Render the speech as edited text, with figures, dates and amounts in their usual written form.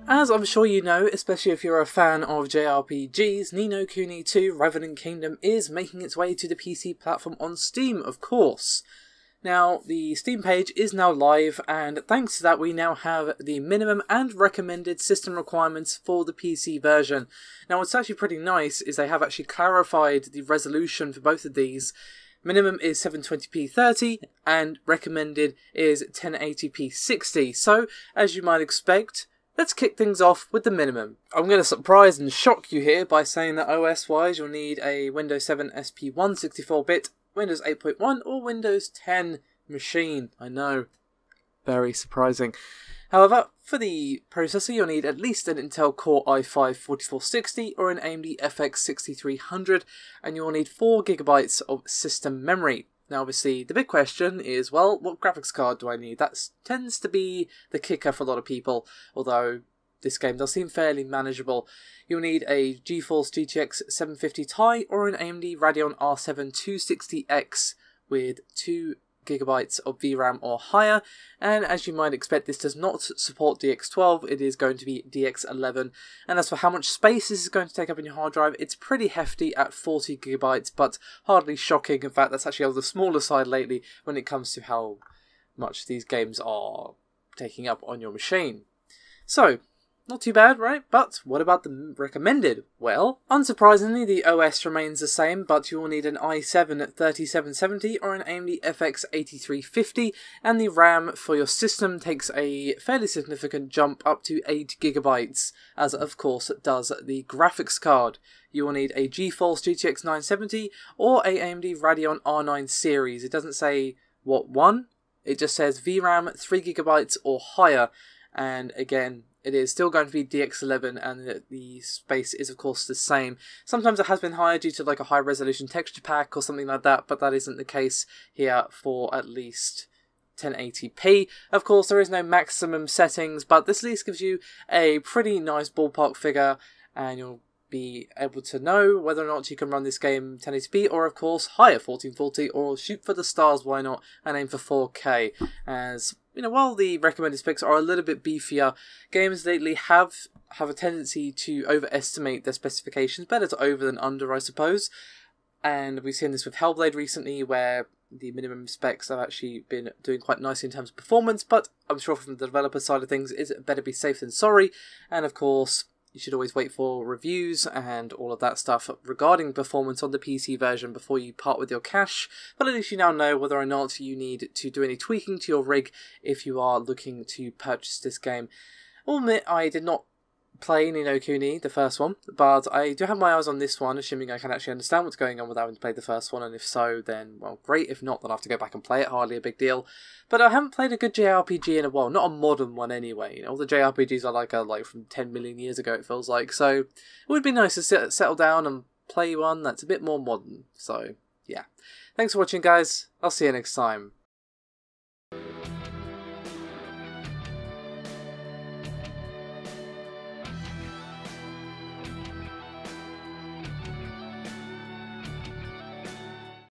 As I'm sure you know, especially if you're a fan of JRPGs, No Kuni 2 Revenant Kingdom is making its way to the PC platform on Steam, of course. Now, the Steam page is now live, and thanks to that we now have the minimum and recommended system requirements for the PC version. Now, what's actually pretty nice is they have actually clarified the resolution for both of these. Minimum is 720p 30 and recommended is 1080p 60. So, as you might expect, let's kick things off with the minimum. I'm going to surprise and shock you here by saying that OS-wise you'll need a Windows 7 SP1 64-bit, Windows 8.1 or Windows 10 machine. I know, very surprising. However, for the processor you'll need at least an Intel Core i5-4460 or an AMD FX 6300, and you'll need 4GB of system memory. Now obviously the big question is, well, what graphics card do I need? That tends to be the kicker for a lot of people, although this game does seem fairly manageable. You'll need a GeForce GTX 750 Ti or an AMD Radeon R7 260X with 2GB of VRAM or higher, and as you might expect this does not support DX12, it is going to be DX11. And as for how much space this is going to take up in your hard drive, it's pretty hefty at 40GB, but hardly shocking. In fact, that's actually on the smaller side lately when it comes to how much these games are taking up on your machine. So, not too bad, right? But what about the recommended? Well, unsurprisingly, the OS remains the same, but you will need an i7 3770 or an AMD FX 8350, and the RAM for your system takes a fairly significant jump up to 8GB, as of course does the graphics card. You will need a GeForce GTX 970 or a AMD Radeon R9 series. It doesn't say what one, it just says VRAM 3GB or higher, and again, it is still going to be DX11 and the space is of course the same. Sometimes it has been higher due to like a high resolution texture pack or something like that, but that isn't the case here for at least 1080p. Of course there is no maximum settings, but this at least gives you a pretty nice ballpark figure and you'll be able to know whether or not you can run this game 1080p or of course higher 1440 or shoot for the stars, why not, and aim for 4K. As you know, while the recommended specs are a little bit beefier, games lately have a tendency to overestimate their specifications. Better to over than under, I suppose. And we've seen this with Hellblade recently, where the minimum specs have actually been doing quite nicely in terms of performance, but I'm sure from the developer side of things, it's better be safe than sorry. And of course, you should always wait for reviews and all of that stuff regarding performance on the PC version before you part with your cash, but at least you now know whether or not you need to do any tweaking to your rig if you are looking to purchase this game. I'll admit I did not play No Kuni, the first one, but I do have my eyes on this one, assuming I can actually understand what's going on without having to play the first one, and if so, then, well, great. If not, then I'll have to go back and play it, hardly a big deal. But I haven't played a good JRPG in a while, not a modern one anyway. You know, all the JRPGs are like from 10 million years ago, it feels like, so it would be nice to settle down and play one that's a bit more modern. So, yeah. Thanks for watching, guys. I'll see you next time.